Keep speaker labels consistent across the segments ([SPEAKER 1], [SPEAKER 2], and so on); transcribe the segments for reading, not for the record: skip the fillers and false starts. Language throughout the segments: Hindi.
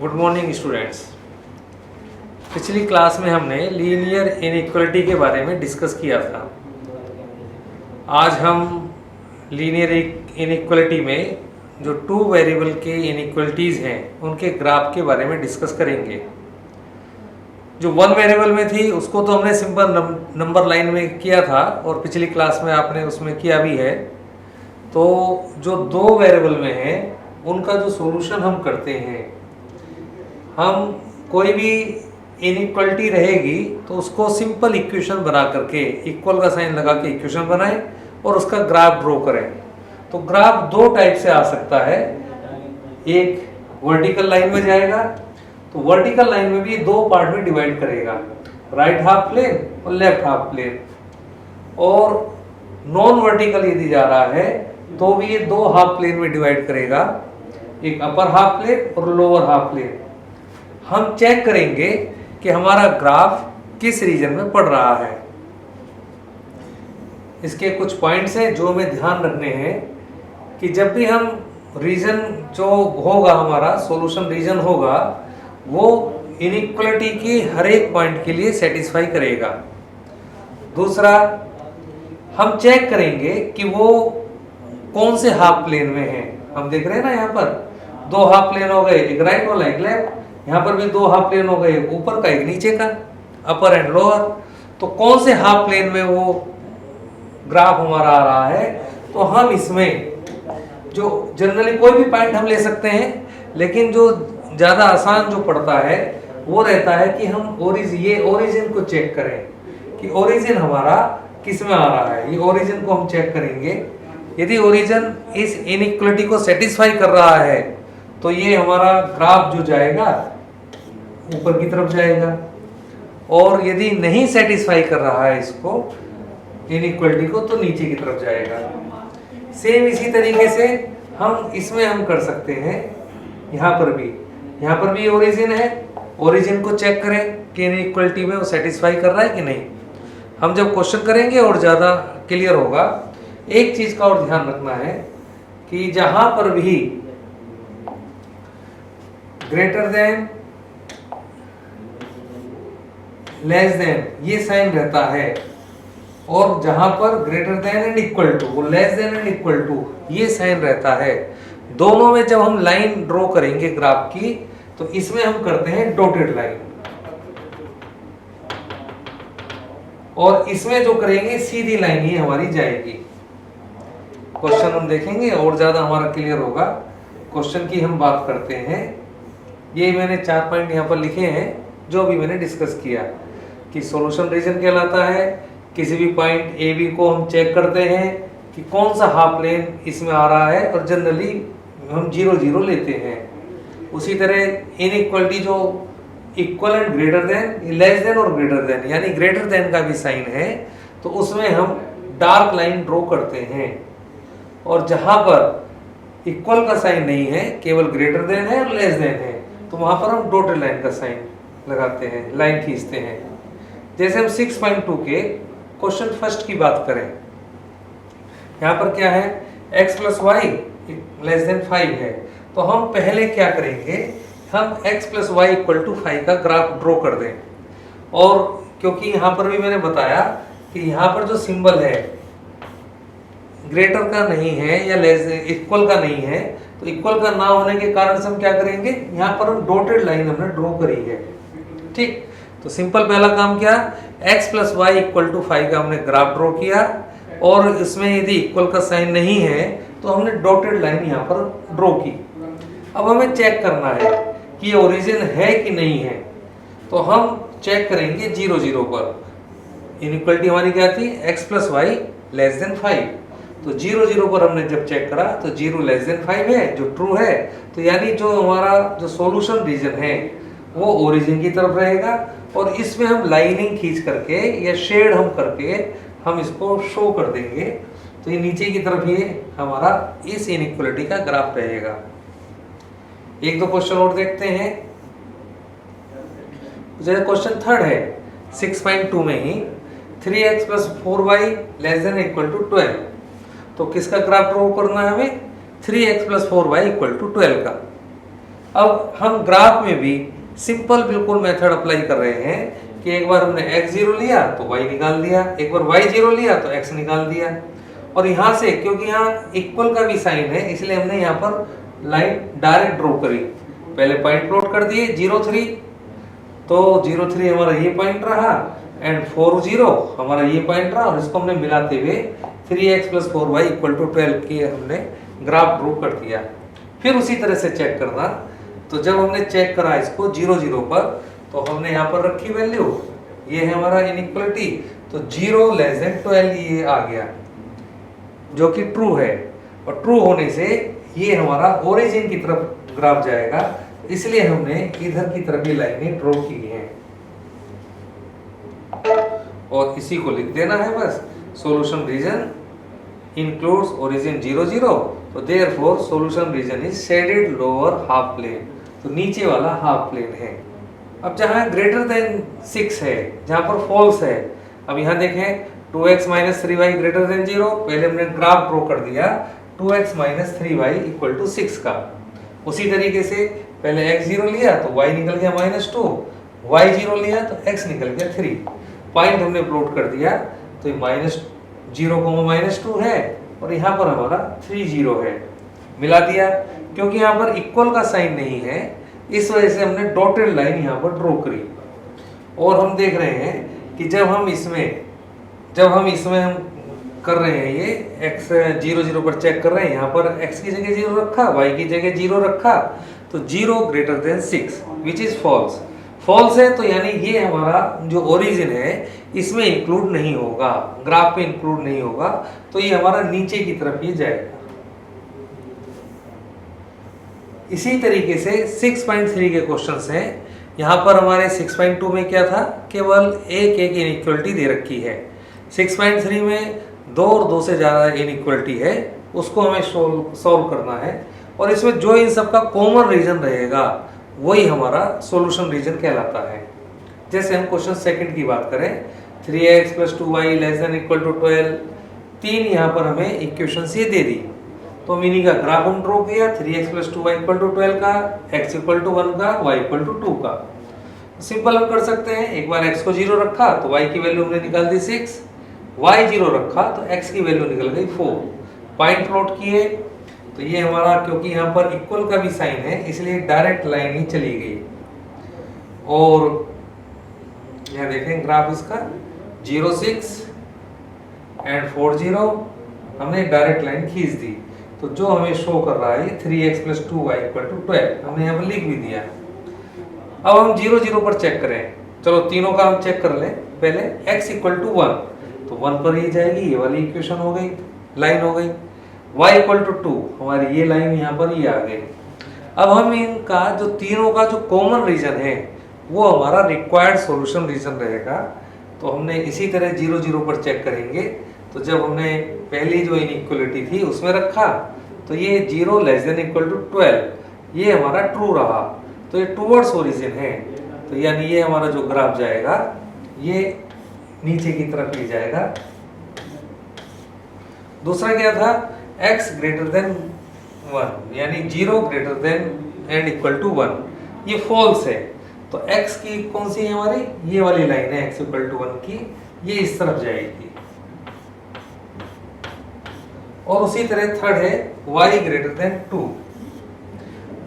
[SPEAKER 1] Good morning students. पिछली क्लास में हमने लीनियर इनइक्वालिटी के बारे में डिस्कस किया था। आज हम लीनियर इनइक्वालिटी में जो टू वेरिएबल के इनइक्वालिटीज़ हैं उनके ग्राफ के बारे में डिस्कस करेंगे। जो वन वेरिएबल में थी उसको तो हमने सिंपल नंबर लाइन में किया था और पिछली क्लास में आपने उसमें किया भी है। तो जो दो वेरिएबल में है उनका जो सॉल्यूशन हम करते हैं, हम कोई भी इनइक्वालिटी रहेगी तो उसको सिंपल इक्वेशन बना करके इक्वल का साइन लगा के इक्वेशन बनाएं और उसका ग्राफ ड्रॉ करें। तो ग्राफ दो टाइप से आ सकता है, एक वर्टिकल लाइन में जाएगा तो वर्टिकल लाइन में भी दो पार्ट में डिवाइड करेगा, राइट हाफ प्लेन और लेफ्ट हाफ प्लेन। और नॉन वर्टिकल यदि जा रहा है तो भी ये दो हाफ प्लेन में डिवाइड करेगा, एक अपर हाफ प्लेन और लोअर हाफ प्लेन। हम चेक करेंगे कि हमारा ग्राफ किस रीजन में पड़ रहा है। इसके कुछ पॉइंट्स हैं जो हमें ध्यान रखने हैं कि जब भी हम रीजन जो होगा, हमारा सॉल्यूशन रीजन होगा, वो इनइक्वालिटी की हर एक पॉइंट के लिए सेटिस्फाई करेगा। दूसरा, हम चेक करेंगे कि वो कौन से हाफ प्लेन में है। हम देख रहे हैं ना, यहाँ पर दो हाफ प्लेन हो गए, एक राइट वाला एक लेफ्ट। यहाँ पर भी दो हाफ प्लेन हो गए, ऊपर का एक नीचे का, अपर एंड लोअर। तो कौन से हाफ प्लेन में वो ग्राफ हमारा आ रहा है। तो हम इसमें जो जनरली कोई भी पॉइंट हम ले सकते हैं, लेकिन जो ज़्यादा आसान जो पड़ता है वो रहता है कि हम ओरिजिन को चेक करें कि ओरिजिन हमारा किस में आ रहा है। ये ओरिजिन को हम चेक करेंगे। यदि ओरिजिन इस इनइक्वालिटी को सेटिस्फाई कर रहा है तो ये हमारा ग्राफ जो जाएगा ऊपर की तरफ जाएगा, और यदि नहीं सेटिस्फाई कर रहा है इसको इनइक्वालिटी को तो नीचे की तरफ जाएगा। सेम इसी तरीके से हम इसमें हम कर सकते हैं। यहाँ पर भी ओरिजिन है, ओरिजिन को चेक करें कि इनइक्वालिटी में वो सेटिस्फाई कर रहा है कि नहीं। हम जब क्वेश्चन करेंगे और ज़्यादा क्लियर होगा। एक चीज़ का और ध्यान रखना है कि जहाँ पर भी ग्रेटर देन, लेस देन ये साइन रहता है, और जहां पर greater than and equal to, वो less than and equal to ये साइन रहता है, दोनों में जब हम लाइन ड्रॉ करेंगे ग्राफ की तो इसमें हम करते हैं डॉटेड लाइन, और इसमें जो करेंगे सीधी लाइन ही हमारी जाएगी। क्वेश्चन हम देखेंगे और ज्यादा हमारा क्लियर होगा। क्वेश्चन की हम बात करते हैं। ये मैंने 4 पॉइंट यहाँ पर लिखे हैं जो भी मैंने डिस्कस किया कि सॉल्यूशन रीजन कहलाता है। किसी भी पॉइंट ए बी को हम चेक करते हैं कि कौन सा हाफ प्लेन इसमें आ रहा है, और जनरली हम 0 0 लेते हैं। उसी तरह इनइक्वालिटी जो equal and greater than, less then और ग्रेटर देन, यानी ग्रेटर देन का भी साइन है तो उसमें हम डार्क लाइन ड्रॉ करते हैं, और जहां पर इक्वल का साइन नहीं है, केवल ग्रेटर देन है और लेस देन है, तो वहां पर हम डॉटेड लाइन का साइन लगाते हैं, लाइन खींचते हैं। जैसे हम 6.2 के क्वेश्चन फर्स्ट की बात करें, यहाँ पर क्या है, x plus Y less than 5 है। तो हम पहले क्या करेंगे, हम x plus Y equal to 5 का ग्राफ ड्रॉ कर दें। और क्योंकि यहाँ पर भी मैंने बताया कि यहाँ पर जो सिंबल है ग्रेटर का नहीं है या लेस इक्वल का नहीं है, तो इक्वल का ना होने के कारण से हम क्या करेंगे, यहाँ पर हम डॉटेड लाइन हमने ड्रॉ करी है। ठीक, तो सिंपल पहला काम क्या, x plus Y equal to 5 का हमने ग्राफ ड्रॉ किया, और इसमें यदि इक्वल का साइन नहीं है तो हमने डॉटेड लाइन यहाँ पर ड्रॉ की। अब हमें चेक करना है कि ये ओरिजिन है कि नहीं है। तो हम चेक करेंगे 0 0 पर। इनइक्वालिटी हमारी क्या थी, x plus Y less than 5। तो 0 0 पर हमने जब चेक करा तो 0 लेस देन 5 है, जो ट्रू है। तो यानी जो हमारा जो सॉल्यूशन रीजन है वो ओरिजिन की तरफ रहेगा, और इसमें हम लाइनिंग खींच करके या शेड हम करके हम इसको शो कर देंगे। तो ये नीचे की तरफ ये हमारा इस इनइक्वालिटी का ग्राफ रहेगा। एक दो क्वेश्चन और देखते हैं। जैसे क्वेश्चन थर्ड है 6.2 में ही 3x plus 4y less than equal to 12। तो किसका ग्राफ ड्रॉ करना है हमें, 3x plus 4y equal to 12 का। अब हम ग्राफ में भी सिंपल बिल्कुल मेथड अप्लाई कर रहे हैं कि एक बार हमने x0 लिया तो y निकाल दिया, एक बार y0 लिया तो x निकाल दिया। और यहाँ से क्योंकि यहाँ इक्वल का भी साइन है इसलिए हमने यहाँ पर लाइन डायरेक्ट ड्रॉ करी। पहले पॉइंट प्लॉट कर दिए 0,3, तो 0,3 हमारा ये पॉइंट रहा एंड 4,0 हमारा ये पॉइंट रहा, और इसको हमने मिलाते हुए 3x + 4y = 12 की हमने ग्राफ ड्रॉ कर दिया। फिर उसी तरह से चेक करना, तो जब हमने चेक करा इसको 0,0 पर, तो हमने यहाँ पर रखी वैल्यू, ये है हमारा इनइक्वालिटी, तो 0 < 12 ये आ गया जो कि ट्रू है। और ट्रू होने से ये हमारा ओरिजिन की तरफ ग्राफ जाएगा, इसलिए हमने इधर की तरफ ही लाइनें ड्रॉ की हैं और इसी को लिख देना है बस। सॉल्यूशन रीजन इंक्लूड्स ओरिजिन 0,0, तो therefore solution region is shaded lower half plane, तो नीचे वाला हाफ प्लेन है। अब जहां ग्रेटर देन 6 है, जहां पर फॉल्स है, अब यहां देखें 2x - 3y > 0, पहले हमने ग्राफ ड्रॉ कर दिया 2x - 3y = 6 का। उसी तरीके से पहले x0 लिया तो y निकल गया -2, y0 लिया तो x निकल गया 3। पॉइंट हमने प्लॉट कर दिया, तो ये -0, -2 है और यहाँ पर हमारा 30 है। मिला दिया, क्योंकि यहाँ पर इक्वल का साइन नहीं है इस वजह से हमने डॉटेड लाइन यहाँ पर ड्रॉ करी। और हम देख रहे हैं कि जब हम इसमें हम कर रहे हैं ये x 0,0 पर चेक कर रहे हैं, यहाँ पर x की जगह 0 रखा, y की जगह 0 रखा, तो 0 > 6 विच इज फॉल्स। फॉल्स है तो यानी ये हमारा जो ओरिजिन है इसमें इंक्लूड नहीं होगा, ग्राफ पे इंक्लूड नहीं होगा, तो ये हमारा नीचे की तरफ ही जाएगा। इसी तरीके से 6.3 के क्वेश्चंस हैं। यहाँ पर हमारे 6.2 में क्या था, केवल एक इनइक्वालिटी दे रखी है। 6.3 में 2 और 2 से ज़्यादा इनइक्वालिटी है, उसको हमें सॉल्व करना है, और इसमें जो इन सबका कॉमन रीजन रहेगा वही हमारा सॉल्यूशन रीजन कहलाता है। जैसे हम क्वेश्चन सेकंड की बात करें, 3x + 2y ≤ 12, 3 यहाँ पर हमें इक्वेशंस ये दे दी, तो हम इन्हीं का ग्राफ हम ड्रॉ किया, 3x + 2y = 12 का, x = 1 का, y = 2 का। सिंपल हम कर सकते हैं, एक बार x को 0 रखा तो y की वैल्यू हमने निकाल दी 6, y 0 रखा तो x की वैल्यू निकल गई 4। पॉइंट प्लॉट किए तो ये हमारा, क्योंकि यहाँ पर इक्वल का भी साइन है इसलिए डायरेक्ट लाइन ही चली गई। और यहाँ देखें ग्राफ इसका 0,6 एंड 4,0 हमने डायरेक्ट लाइन खींच दी, तो जो हमें शो कर रहा है 3x + 2y = 12, हमने यहाँ पर लिख भी दिया। अब हम 0,0 पर चेक करें, चलो तीनों का हम चेक कर लें। पहले x = 1, तो 1 पर ही जाएगी, ये वाली इक्वेशन हो गई, लाइन हो गई। y = 2, हमारी ये लाइन यहाँ पर ही आ गई। अब हम इनका जो तीनों का जो कॉमन रीजन है वो हमारा रिक्वायर्ड सॉल्यूशन रीजन रहेगा। तो हमने इसी तरह 0,0 पर चेक करेंगे, तो जब हमने पहली जो इनइक्वालिटी थी उसमें रखा तो ये 0 < 12 ये हमारा ट्रू रहा, तो ये टूवर्ड्स ओरिजिन है, तो यानी ये हमारा जो ग्राफ जाएगा ये नीचे की तरफ ही जाएगा। दूसरा क्या था, x > 1 यानी 0 > 1, ये फॉल्स है, तो x की कौन सी है हमारी, ये वाली लाइन है x = 1 की, ये इस तरफ जाएगी। और उसी तरह थर्ड है y > 2,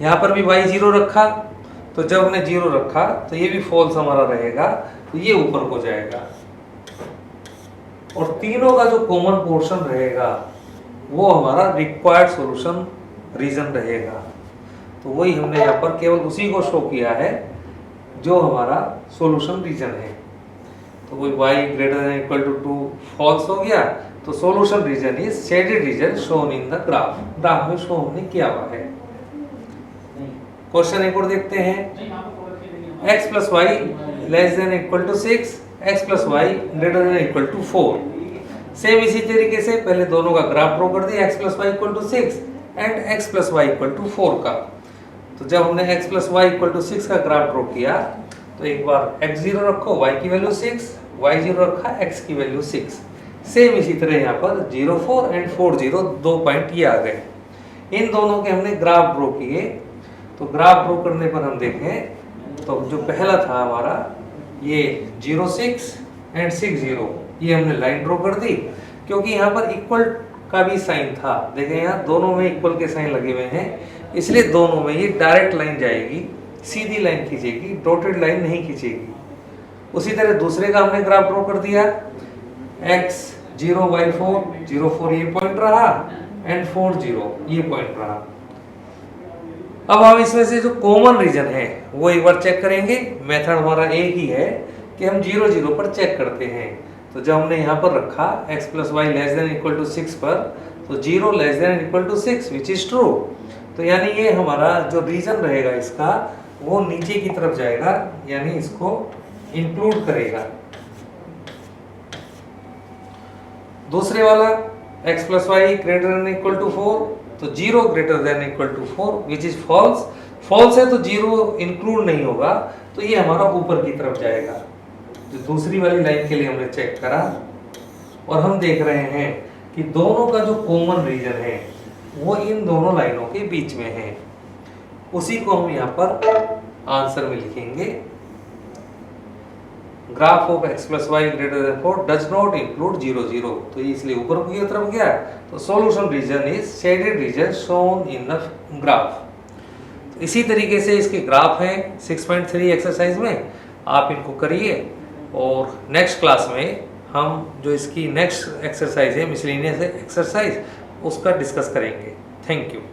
[SPEAKER 1] यहाँ पर भी y 0 रखा, तो जब हमने 0 रखा तो ये भी फॉल्स हमारा रहेगा, तो ये ऊपर को जाएगा। और तीनों का जो कॉमन पोर्शन रहेगा वो हमारा रिक्वायर्ड सॉल्यूशन रीजन रहेगा, तो वही हमने यहाँ पर केवल उसी को शो किया है जो हमारा सॉल्यूशन रीजन है। तो वही y > 2 फॉल्स हो गया, तो solution region is shaded region shown in the graph में शो हमने किया हुआ है। क्वेश्चन एक और देखते हैं, x + y < 6, x + y > 4। सेम इसी तरीके से पहले दोनों का ग्राफ ड्रॉ कर दिया, x + y = 6 and x + y = 4 का। तो जब हमने x + y = 6 का ग्राफ ड्रॉ किया, तो एक बार x0 रखो, y की वैल्यू 6, y0 रखा, x की वैल्यू 6। सेम इसी तरह यहाँ पर 0,4 एंड 4,0 2 पॉइंट ये आ गए। इन दोनों के हमने ग्राफ ड्रॉ किए, तो ग्राफ ड्रॉ करने पर हम देखें तो जो पहला था हमारा ये 06 एंड 60, ये हमने लाइन ड्रॉ कर दी क्योंकि यहाँ पर इक्वल का भी साइन था। देखें यहाँ दोनों में इक्वल के साइन लगे हुए हैं, इसलिए दोनों में ये डायरेक्ट लाइन जाएगी, सीधी लाइन खींचेगी, डॉटेड लाइन नहीं खींचेगी। उसी तरह दूसरे का हमने ग्राफ ड्रॉ कर दिया, x0 y4, 04 ये पॉइंट रहा एंड 40 ये पॉइंट रहा। अब हम इसमें से जो कॉमन रीजन है वो एक बार चेक करेंगे। मेथड हमारा एक ही है कि हम 0 0 पर चेक करते हैं। तो जब हमने यहाँ पर रखा x + y ≤ 6 पर, तो 0 ≤ 6 विच इज ट्रू। तो यानी ये हमारा जो रीजन रहेगा इसका वो नीचे की तरफ जाएगा, यानी इसको इंक्लूड करेगा। दूसरे वाला x + y ≥ 4, तो 0 ≥ 4 विच इज फॉल्स। फॉल्स है तो 0 इंक्लूड नहीं होगा, तो ये हमारा ऊपर की तरफ जाएगा। जो दूसरी वाली लाइन के लिए हमने चेक करा और हम देख रहे हैं कि दोनों का जो कॉमन रीजन है वो इन दोनों लाइनों के बीच में है। उसी को हम यहाँ पर आंसर में लिखेंगे, graph of x + y > 4 does not include 0 0। तो ये इसलिए ऊपर की तरफ गया, तो solution region is shaded region shown in the graph. तो इसी तरीके से इसके ग्राफ हैं 6.3 एक्सरसाइज में, आप इनको करिए और नेक्स्ट क्लास में हम जो इसकी नेक्स्ट एक्सरसाइज है मिसलेनियस एक्सरसाइज उसका डिस्कस करेंगे। Thank you.